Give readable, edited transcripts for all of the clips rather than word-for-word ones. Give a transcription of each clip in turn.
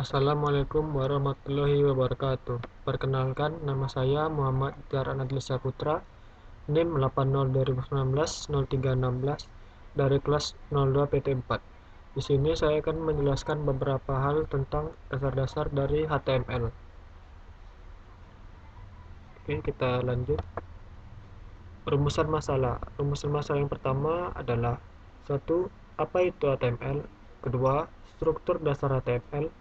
Assalamualaikum warahmatullahi wabarakatuh. Perkenalkan, nama saya Muhammad Tiar Anadli Saputra, NIM 802019-0316 dari kelas 02 PT4. Di sini saya akan menjelaskan beberapa hal tentang dasar-dasar dari HTML. Oke, kita lanjut. Rumusan masalah. Rumusan masalah yang pertama adalah: 1. Apa itu HTML? Kedua, struktur dasar HTML.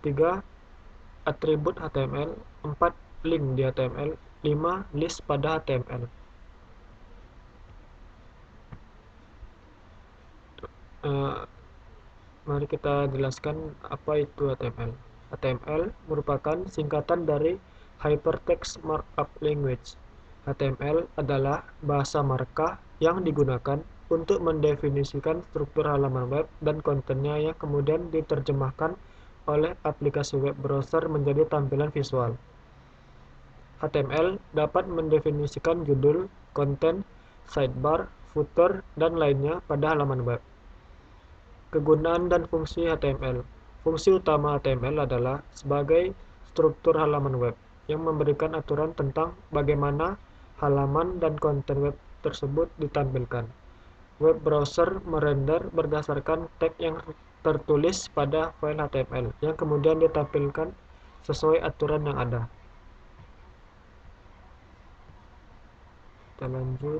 3. Atribut HTML. 4. Link di HTML. 5. List pada HTML. Mari kita jelaskan apa itu HTML. HTML merupakan singkatan dari Hypertext Markup Language. HTML adalah bahasa markah yang digunakan untuk mendefinisikan struktur halaman web dan kontennya yang kemudian diterjemahkan oleh aplikasi web browser menjadi tampilan visual. HTML dapat mendefinisikan judul, konten, sidebar, footer, dan lainnya pada halaman web. Kegunaan dan fungsi HTML. Fungsi utama HTML adalah sebagai struktur halaman web yang memberikan aturan tentang bagaimana halaman dan konten web tersebut ditampilkan. Web browser merender berdasarkan tag yang tertulis pada file HTML yang kemudian ditampilkan sesuai aturan yang ada. Kita lanjut.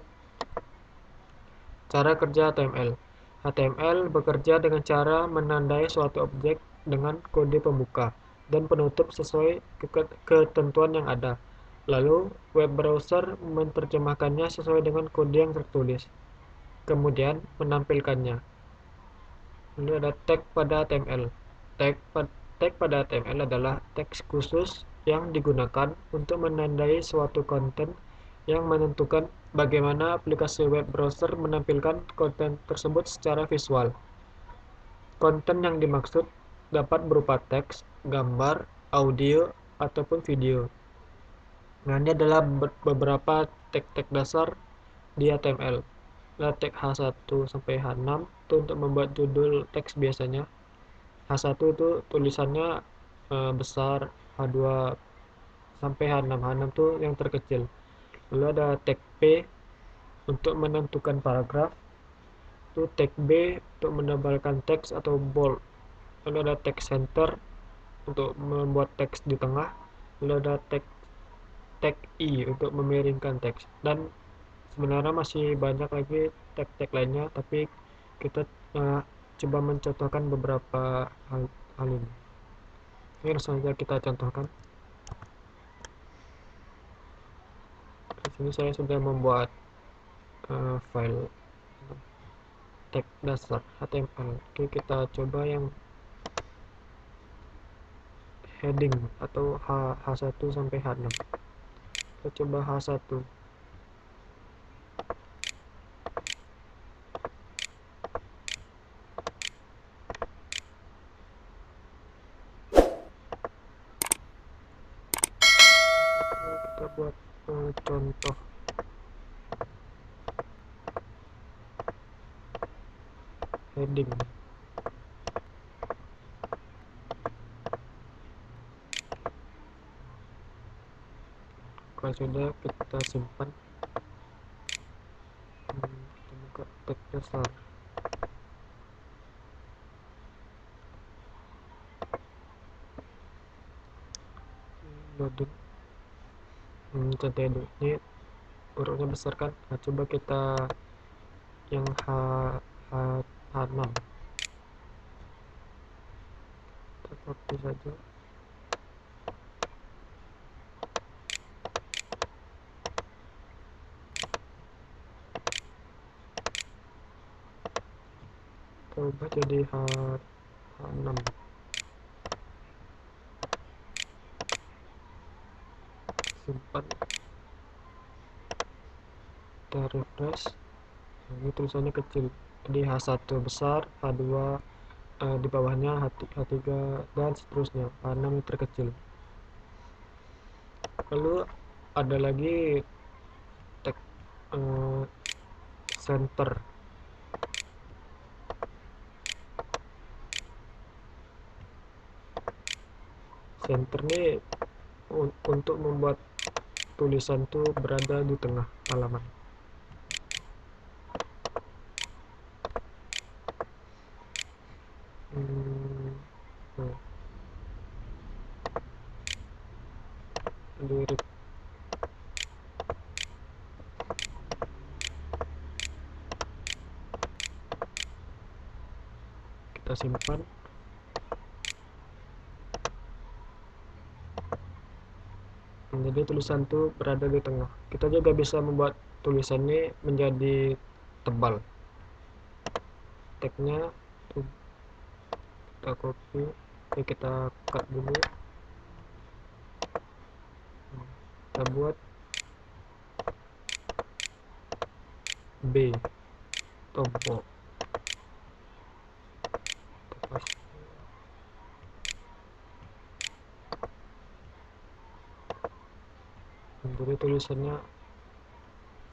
Cara kerja HTML. HTML bekerja dengan cara menandai suatu objek dengan kode pembuka dan penutup sesuai ketentuan yang ada. Lalu, web browser menerjemahkannya sesuai dengan kode yang tertulis, kemudian menampilkannya. Lalu ada tag pada HTML. Tag pada HTML adalah teks khusus yang digunakan untuk menandai suatu konten yang menentukan bagaimana aplikasi web browser menampilkan konten tersebut secara visual. Konten yang dimaksud dapat berupa teks, gambar, audio, ataupun video. Nah, ini adalah beberapa tag-tag dasar di HTML. Tag H1 sampai H6 itu untuk membuat judul teks biasanya. H1 itu tulisannya besar, H2 sampai H6. H6 itu yang terkecil. Lalu ada tag P untuk menentukan paragraf. Itu tag B untuk menebalkan teks atau bold. Lalu ada tag center untuk membuat teks di tengah. Lalu ada tag I untuk memiringkan teks. Dan sebenarnya masih banyak lagi tag-tag lainnya, tapi kita coba mencontohkan beberapa hal ini. Oke, langsung saja kita contohkan. Di sini saya sudah membuat file tag dasar HTML. Oke, kita coba yang heading atau H1 sampai H6. Kita coba H1. Kita buat contoh heading. Kalau sudah, kita simpan. Kita buka tag dasar. Loading. Contohnya dulu, ini hurufnya besar kan. Nah, coba kita yang H6. Kita copy saja. Kita ubah jadi H6. Simpan. Kita refresh. Nah, ini tulisannya kecil, jadi H1 besar, H2 di bawahnya, H3 dan seterusnya. H6 yang terkecil. Lalu ada lagi tag center. center nih untuk membuat tulisan tuh berada di tengah halaman. Nah, lirik kita simpan. Jadi tulisan tuh berada di tengah. Kita juga bisa membuat tulisannya menjadi tebal. Tagnya kita copy, kita cut dulu, kita buat B tombol. Jadi tulisannya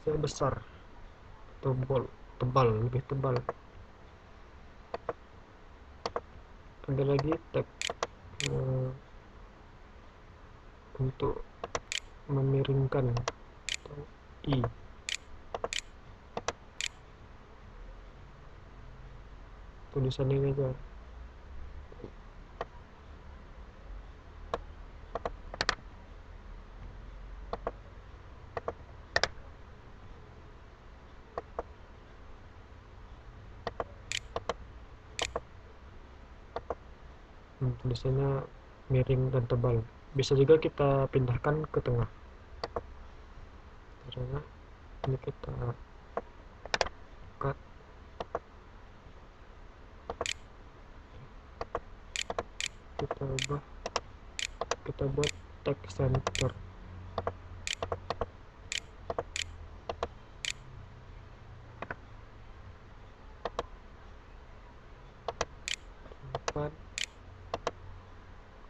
sebesar tombol, tebal, lebih tebal. Ada lagi tag untuk memiringkan atau I. Tulisan ini aja. Tulisannya miring dan tebal. Bisa juga kita pindahkan ke tengah. Caranya ini kita cut, kita ubah, kita buat text center.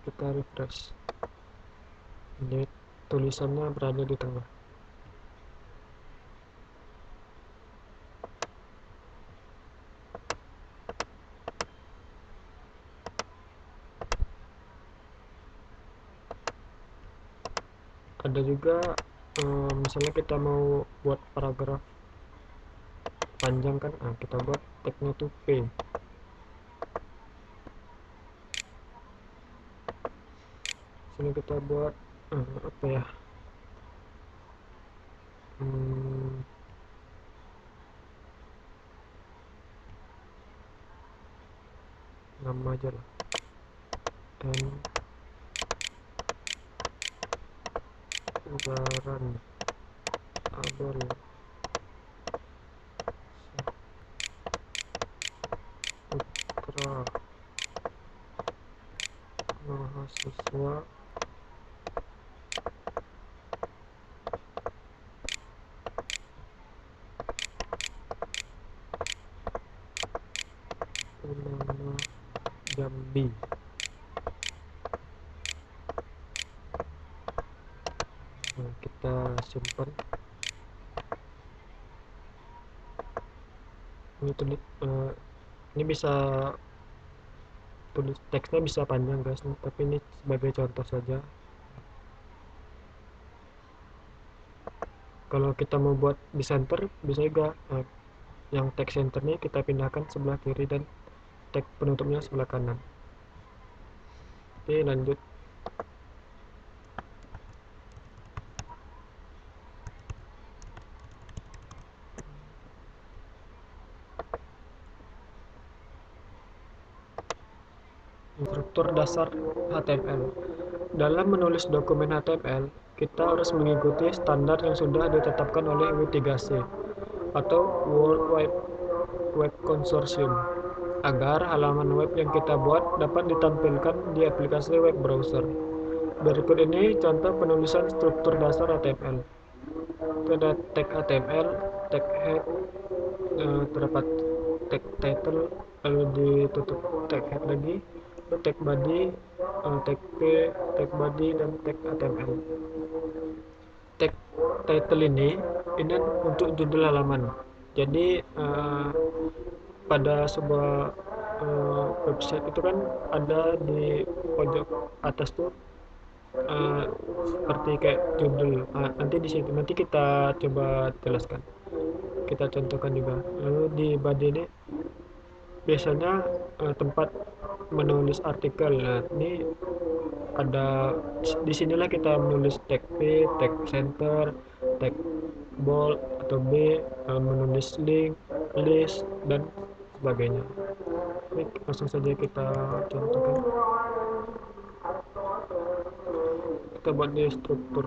Kita refresh. Jadi tulisannya berada di tengah. Ada juga misalnya kita mau buat paragraf panjang kan, kita buat tagnya tuh P. Sini kita buat apa ya, nama aja lah, dan udaran abal putra mahasiswa Unama Jambi. Nah, kita simpan. Ini bisa tulis teksnya bisa panjang guys, tapi ini sebagai contoh saja. Kalau kita mau buat di center bisa juga, yang text centernya kita pindahkan sebelah kiri dan teks penutupnya sebelah kanan. Oke, lanjut. Struktur dasar HTML. Dalam menulis dokumen HTML, kita harus mengikuti standar yang sudah ditetapkan oleh W3C atau World Wide Web Consortium agar halaman web yang kita buat dapat ditampilkan di aplikasi web browser. Berikut ini contoh penulisan struktur dasar HTML. Ada tag HTML, tag head, terdapat tag title, lalu ditutup tag head lagi, tag body, tag p, tag body, dan tag HTML. Tag title ini untuk judul halaman. Jadi pada sebuah website itu kan ada di pojok atas tuh eh, seperti kayak judul. Nanti di situ nanti kita coba jelaskan, kita contohkan juga. Lalu di body ini biasanya tempat menulis artikel. Nah, ini ada, disinilah kita menulis tag P, tag center, tag bold atau B, menulis link, list, dan sebagainya. Ini langsung saja kita contohkan. Kita buat di struktur.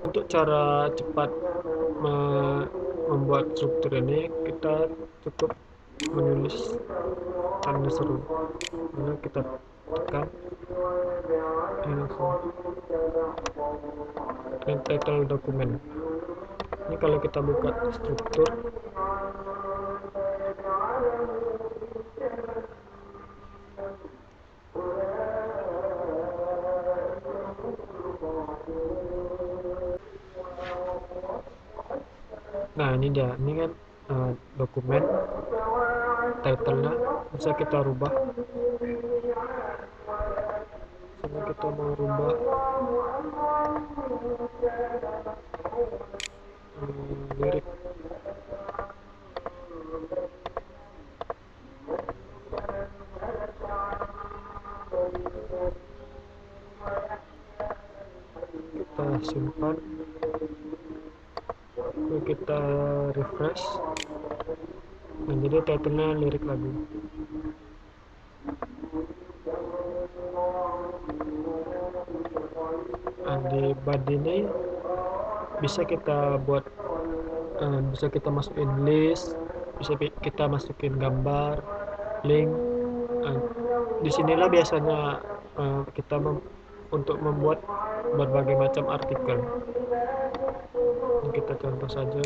Untuk cara cepat membuat struktur ini, kita cukup menulis tanda seru. Lalu kita tekan ini langsung ini title dokumen. Ini kalau kita buka struktur, nah ini dia, ini kan dokumen title-nya bisa kita rubah. Misalnya kita mau rubah lirik, kita simpan, lalu kita refresh. Nah, jadi title-nya lirik lagu. Nah, di body ini bisa kita buat, bisa kita masukin list, bisa kita masukin gambar, link. Disinilah biasanya kita untuk membuat berbagai macam artikel. Ini kita contoh saja.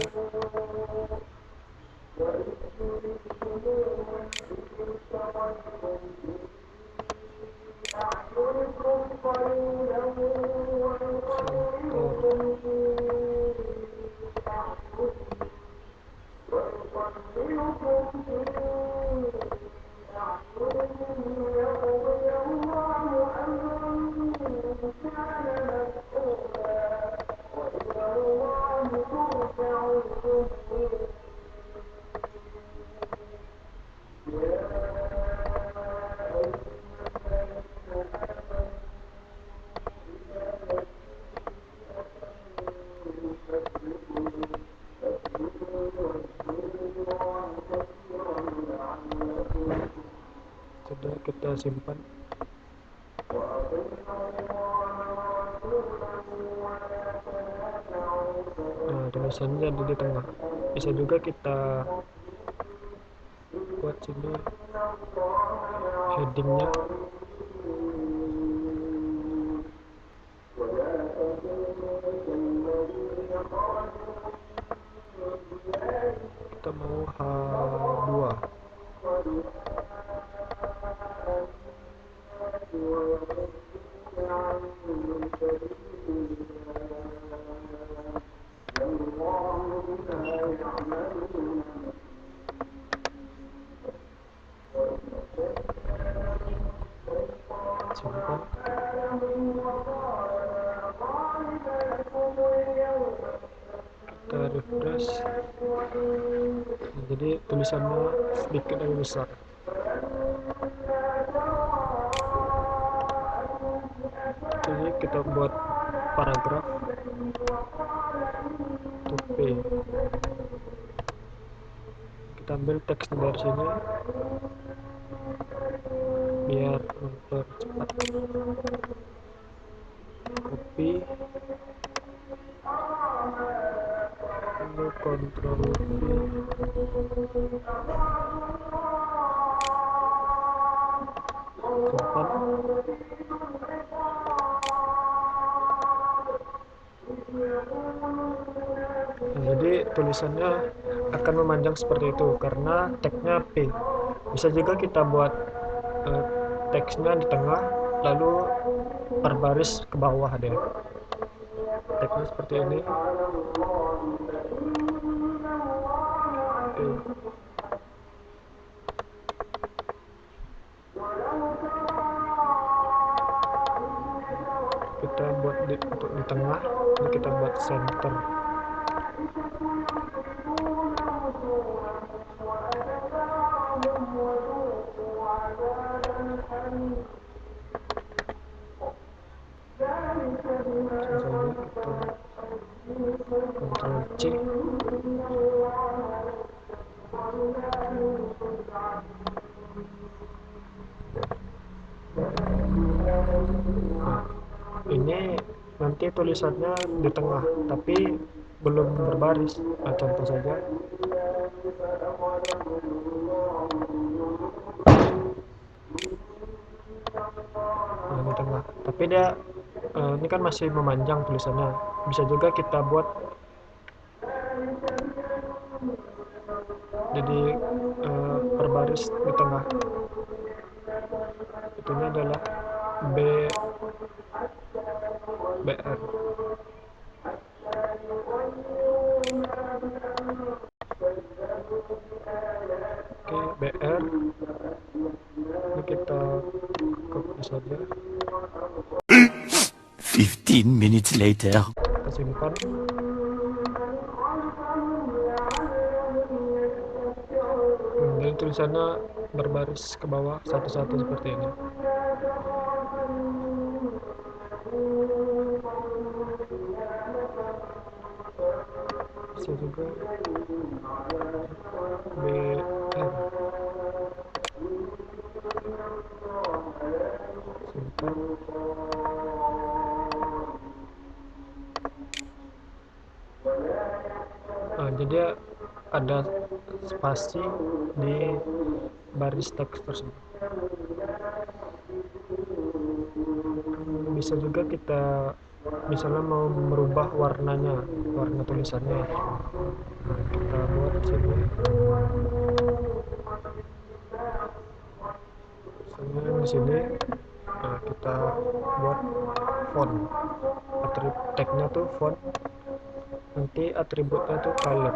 Sudah, kita simpan. Nah, tulisannya ada di tengah. Bisa juga kita buat sini headingnya. Kita mau H2. Simpan. Kita refresh. Nah, jadi tulisannya sedikit lebih besar. Jadi kita buat paragraf to P. Kita ambil teks dari sini biar mempercepat. Copy, lalu Ctrl V, simpan. Nah, jadi tulisannya akan memanjang seperti itu karena tagnya P. Bisa juga kita buat teksnya di tengah, lalu per baris ke bawah deh. Teksnya seperti ini. Oke. center. Ctrl C. Nah, ini nanti tulisannya di tengah tapi belum berbaris. Nah, contoh saja di tengah, tapi dia ini kan masih memanjang tulisannya. Bisa juga kita buat jadi berbaris di tengah. Itunya adalah BR. Oke, BR ini kita copy saja, 15 minutes later. kita simpan. Jadi tulisannya berbaris ke bawah satu-satu seperti ini. Bisa juga BR, simpan. Nah, jadi ada spasi di baris teks tersebut. Bisa juga kita misalnya mau merubah warnanya, warna tulisannya. Nah, kita buat sini. Misalnya di sini, nah kita buat font. Tagnya tuh font, nanti atributnya tuh color.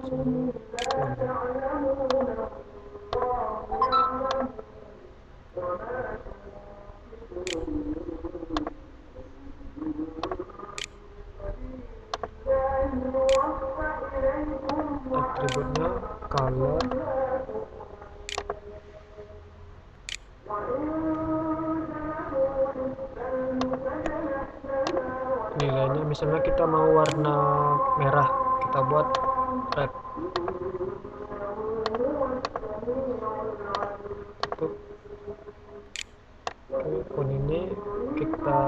Sini, font. Atributnya color. Nilainya misalnya kita mau warna merah, kita buat red. Oke, font ini kita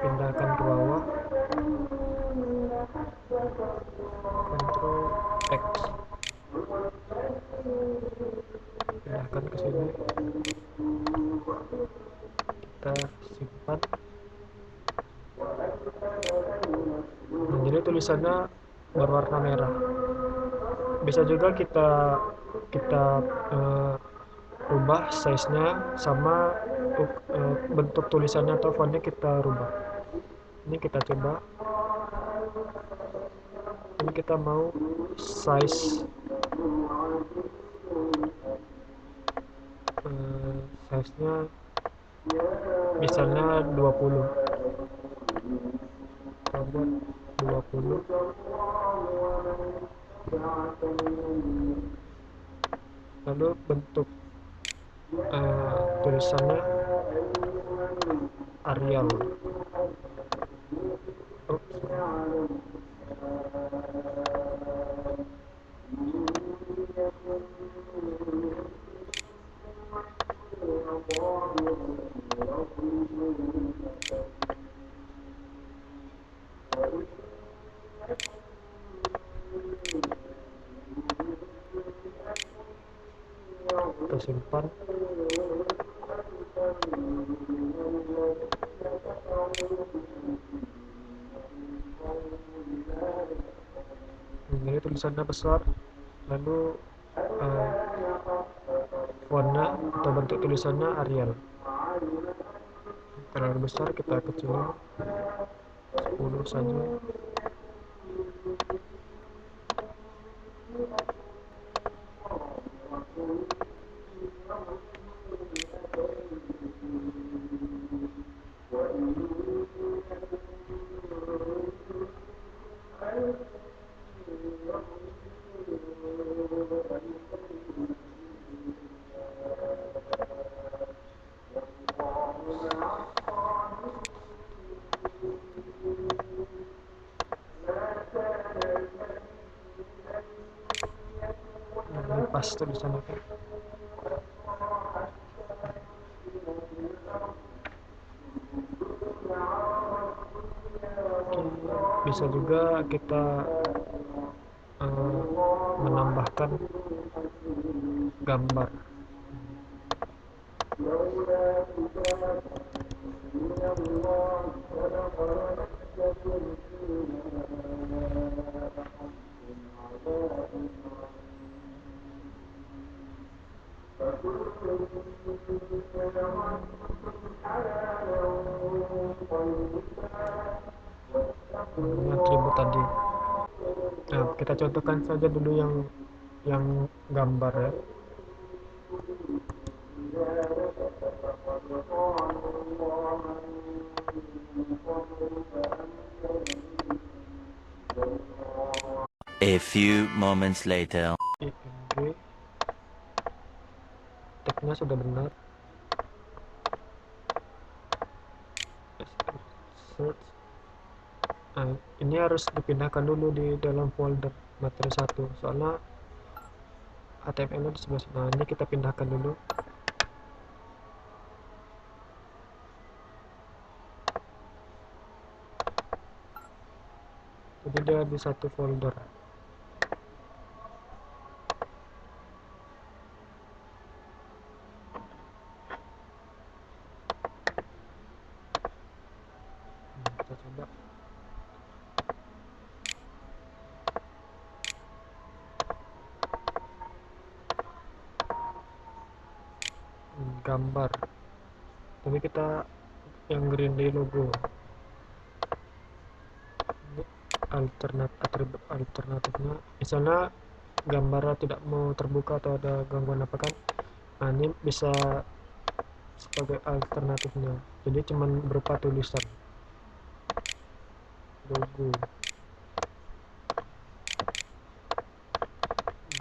pindahkan ke bawah, Ctrl X, pindahkan ke sini, kita simpan. Nah, jadi tulisannya berwarna merah. Bisa juga kita rubah size-nya sama bentuk tulisannya atau fontnya kita rubah. Ini kita coba. Ini kita mau size size-nya misalnya 20. Kita buat 20. Lalu bentuk tulisannya Arial. Kita simpan. Ini tulisannya besar, lalu fontnya atau bentuk tulisannya Arial. Terlalu besar kita kecilin 10 saja. pas tulisannya kan. Bisa juga kita menambahkan gambar. Ini atribut tadi. Nah, kita contohkan saja dulu yang gambar ya. A few moments later. IMG tagnya sudah benar. Search. Nah, ini harus dipindahkan dulu di dalam folder materi 1 soalnya HTML di sebelah sana. Ini kita pindahkan dulu. Jadi dia di satu folder. Kita coba. Gambar. Tapi kita yang green day logo. Ini atribut alternatifnya. Misalnya gambarnya tidak mau terbuka atau ada gangguan apa kan. Nah, ini bisa sebagai alternatifnya. Jadi cuman berupa tulisan. Logo.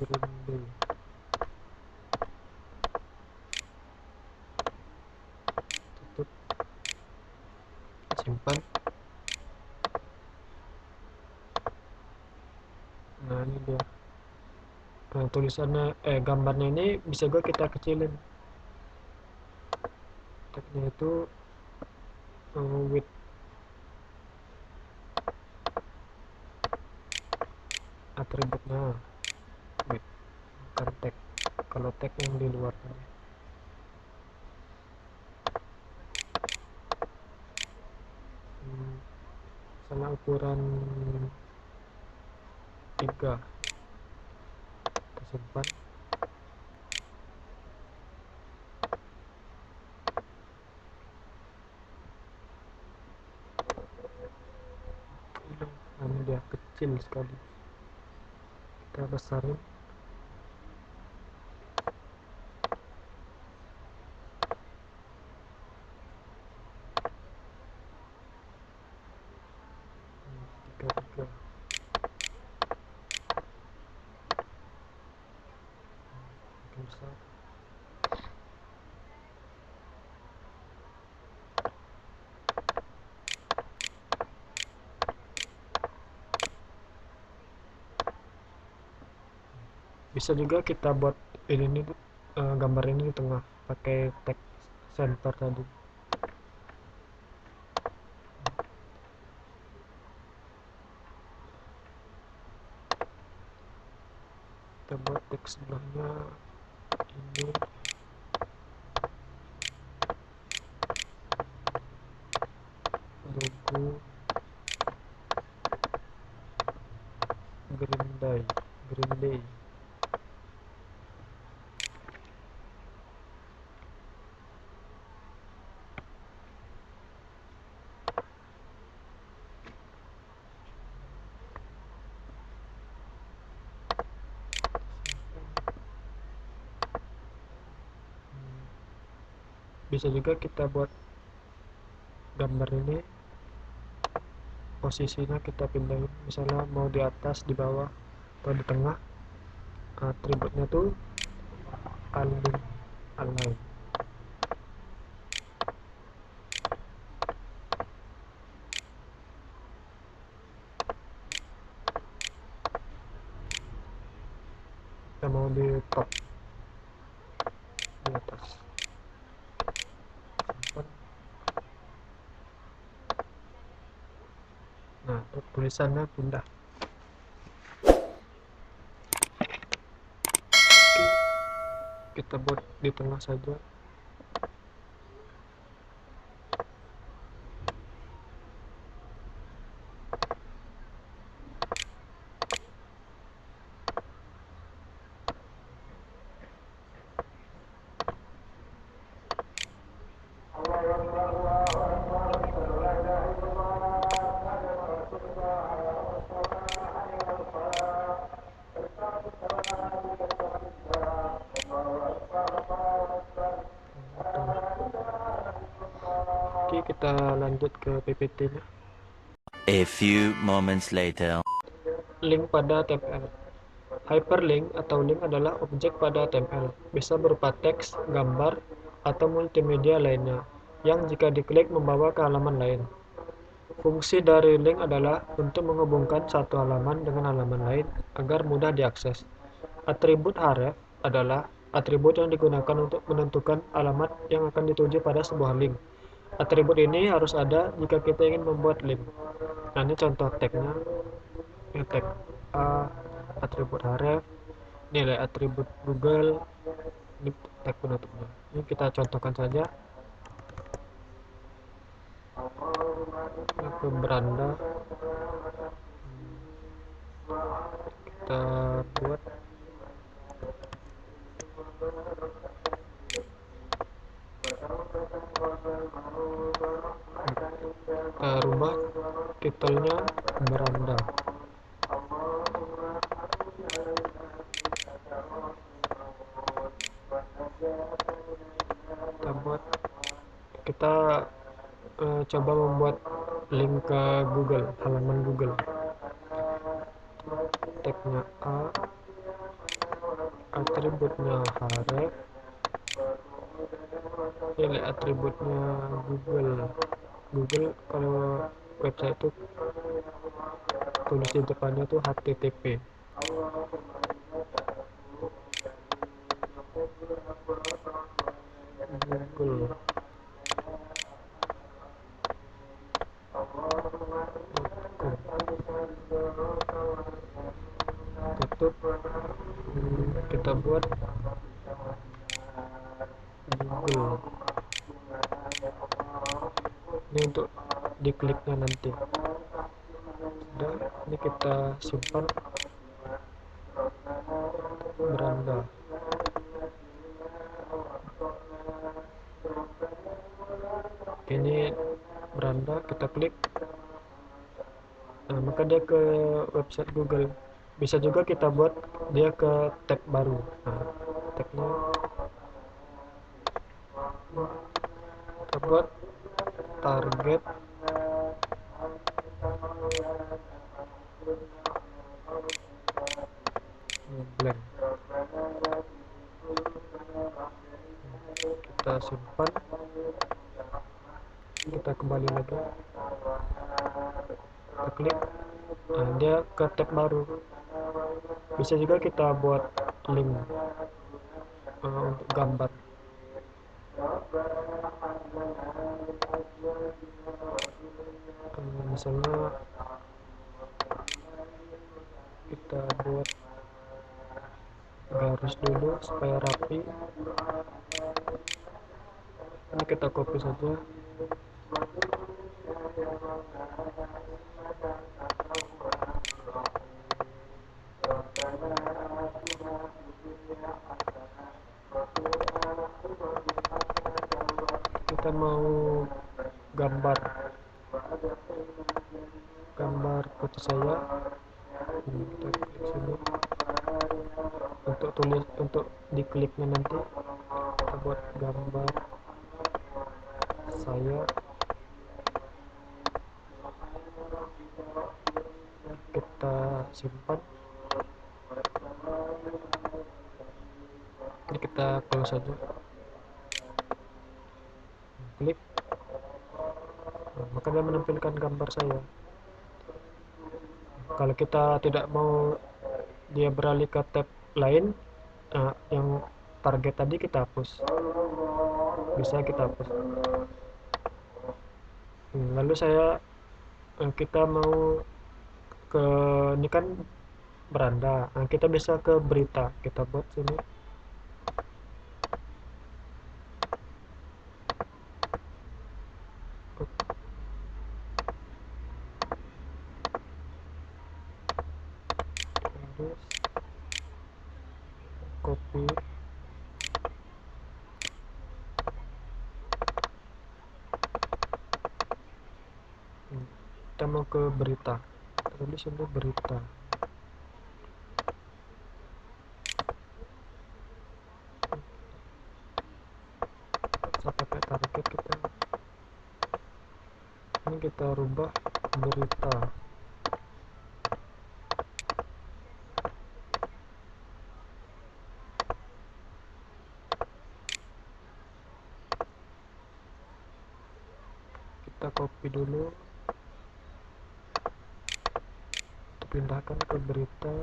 Green day. Tutup. Simpan. Nah, ini dia. Nah, tulisannya gambarnya ini bisa juga kita kecilin. Tagnya itu width atributnya width, bukan tag. Kalau tag yang di luar tadi. Misalnya ukuran 3, kita simpan. Nah, ini dia kecil sekali. Kita besarin. Tiga. Makin besar. Bisa juga kita buat ini nih, gambar ini di tengah pakai tag center tadi. Kita buat teks sebelahnya ini logo green day. Bisa juga kita buat gambar ini posisinya kita pindahin, misalnya mau di atas, di bawah, atau di tengah. Atributnya tuh align. kita mau di top di atas. Simpan. Nah, untuk tulisannya pindah. Kita buat di tengah saja. Oke, kita lanjut ke PPT-nya. A few moments later. Link pada HTML. Hyperlink atau link adalah objek pada HTML, bisa berupa teks, gambar, atau multimedia lainnya, yang jika diklik membawa ke halaman lain. Fungsi dari link adalah untuk menghubungkan satu halaman dengan halaman lain agar mudah diakses. Atribut href adalah atribut yang digunakan untuk menentukan alamat yang akan dituju pada sebuah link. Atribut ini harus ada jika kita ingin membuat link. Nah, ini contoh tagnya. Ini tag A, atribut href, nilai atribut Google, ini tag penutupnya. Ini kita contohkan saja. Ini ke beranda, kita buat kita rubah titelnya beranda. Kita coba membuat link ke Google, halaman Google. Tagnya A, atributnya href, nilai atributnya Google kalau website itu tulis di depannya tuh HTTP. Google. Tutup. Kita buat Google. Ini untuk dikliknya nanti. Sudah, ini kita simpan beranda. Ini beranda, kita klik. Nah, maka dia ke website Google. Bisa juga kita buat dia ke tab baru. Nah, tabnya kita buat target blank. Kita simpan, kita kembali lagi, kita klik. Nah, dia ke tab baru. Bisa juga kita buat link untuk gambar. Misalnya kita buat garis dulu supaya rapi. Ini kita copy saja. Kita mau gambar foto saya. Kita klik sini. Untuk dikliknya nanti kita buat gambar saya. Kita simpan. Ini kita close saja. Klik. Nah, maka dia menampilkan gambar saya. Kalau kita tidak mau dia beralih ke tab lain, yang target tadi kita hapus, bisa kita hapus. Lalu kita mau ke, ini kan beranda, kita bisa ke berita, kita buat sini terus copy. Kita mau ke berita, tulis ini berita. Saya pakai target kita, ini kita rubah berita. Kita copy dulu, kita pindahkan ke berita,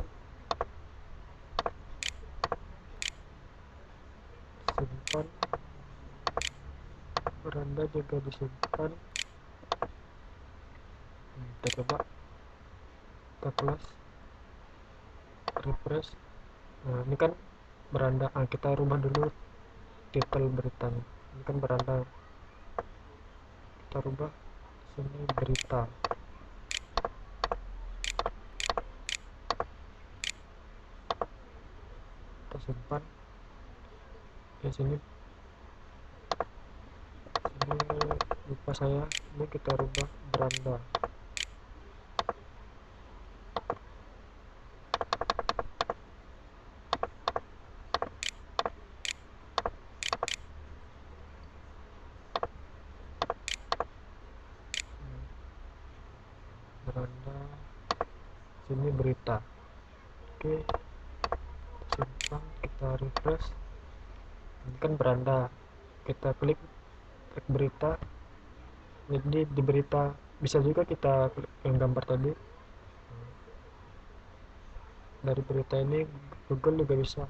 simpan, beranda juga disimpan. Kita coba, kita close, refresh. Nah ini kan beranda, kita rubah dulu titel beritanya, ini kan beranda, kita rubah sini berita. Kita simpan di sini lupa saya, ini kita rubah beranda. Beranda sini berita. Oke, simpan, kita refresh. Ini kan beranda, kita klik berita, jadi di berita bisa juga kita klik yang gambar tadi. Dari berita ini Google juga bisa.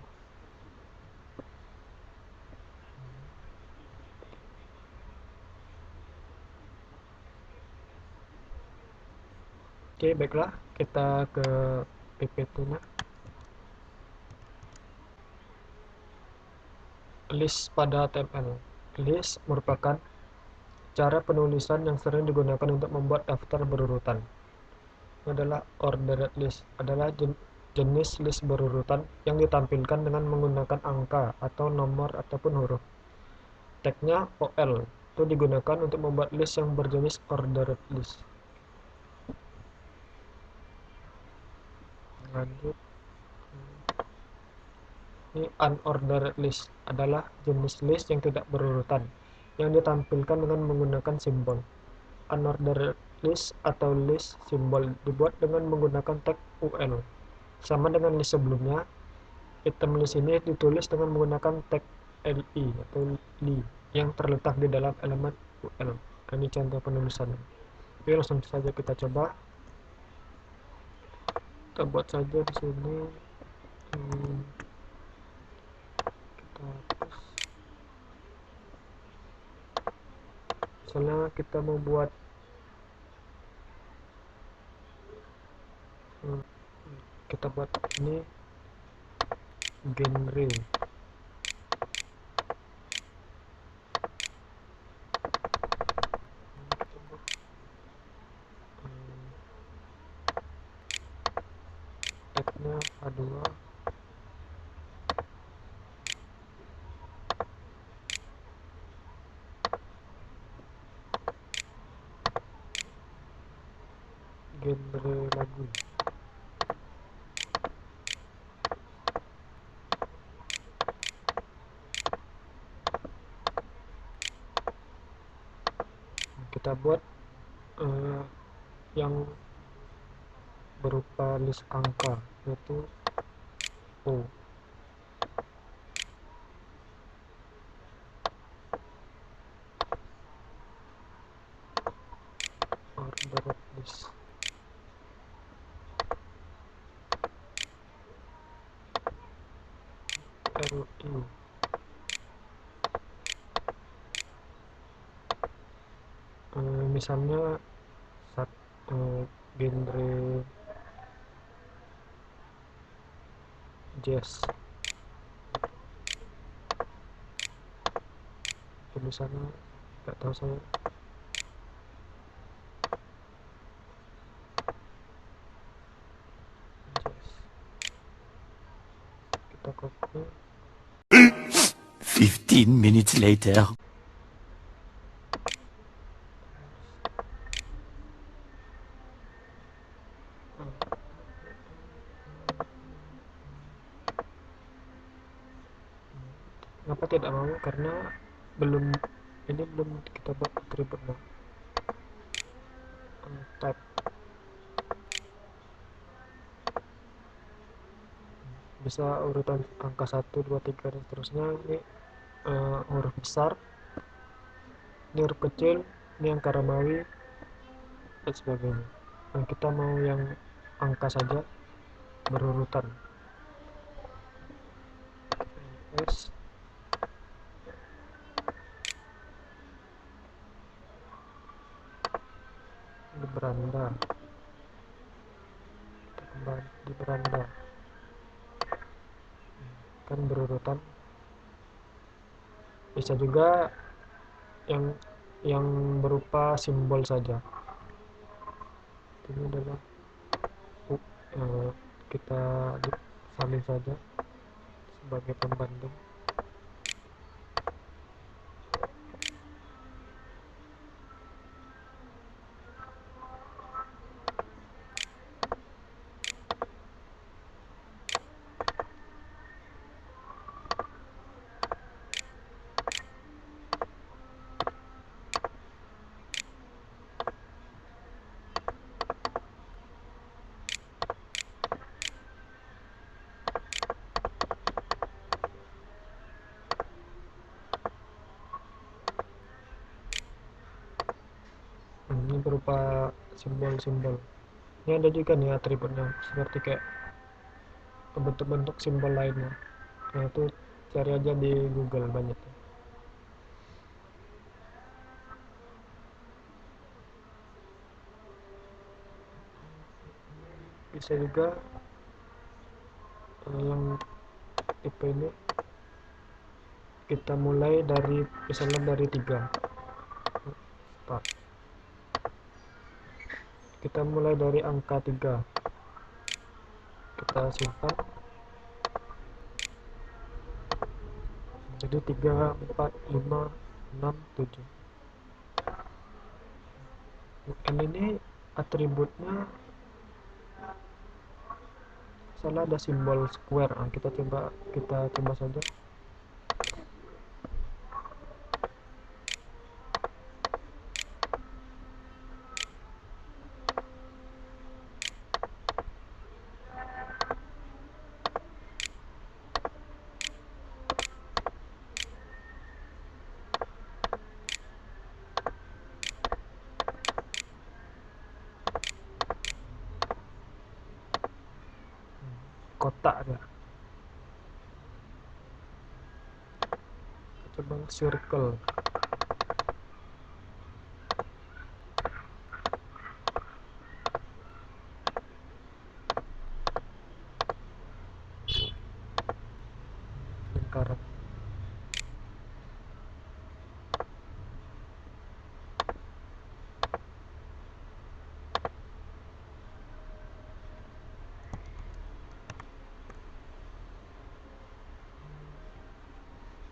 Oke, baiklah, kita ke PPT-nya. List pada HTML. List merupakan cara penulisan yang sering digunakan untuk membuat daftar berurutan. Ini adalah ordered list, adalah jenis list berurutan yang ditampilkan dengan menggunakan angka atau nomor ataupun huruf. Tagnya OL itu digunakan untuk membuat list yang berjenis ordered list. Lanjut, ini unordered list adalah jenis list yang tidak berurutan yang ditampilkan dengan menggunakan simbol. Unordered list atau list simbol dibuat dengan menggunakan tag UL. Sama dengan list sebelumnya, item list ini ditulis dengan menggunakan tag LI atau li yang terletak di dalam elemen UL. Ini contoh penulisannya. Oke, langsung saja kita coba. Kita buat saja di sini. Kita hapus. Misalnya kita mau buat kita buat ini genre. Tagnya A2, genre lagu. Kita buat yang berupa list angka, yaitu O. Ordered list. RUI. Misalnya genre jazz, tulisannya nggak tahu saya. Jazz, kita copy. 15 minutes later. Kenapa tidak mau? Karena ini belum kita buat atributnya. Type bisa urutan angka 1, 2, 3 dan seterusnya. Ini huruf besar, ini huruf kecil, ini angka Romawi dan sebagainya. Nah, kita mau yang angka saja berurutan. S, di beranda, kita kembali di beranda, kan berurutan. Bisa juga yang berupa simbol saja. Ini adalah kita salin saja sebagai pembanding. Ini berupa simbol-simbol. Ini ada juga nih atributnya, seperti kayak bentuk-bentuk simbol lainnya. Nah, itu cari aja di Google, banyak. Bisa juga yang tipe ini kita mulai dari misalnya dari 3 start. Kita mulai dari angka 3, kita simpan. Jadi 3, 4, 5, 6, 7. Ini atributnya salah, ada simbol square. Nah, kita coba saja. Kotak ya. Coba circle. Lingkaran.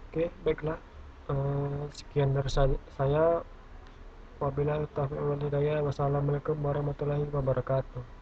Oke, baiklah. Sekian dari saya. Wabillahi taufiq wal hidayah. Wassalamualaikum warahmatullahi wabarakatuh.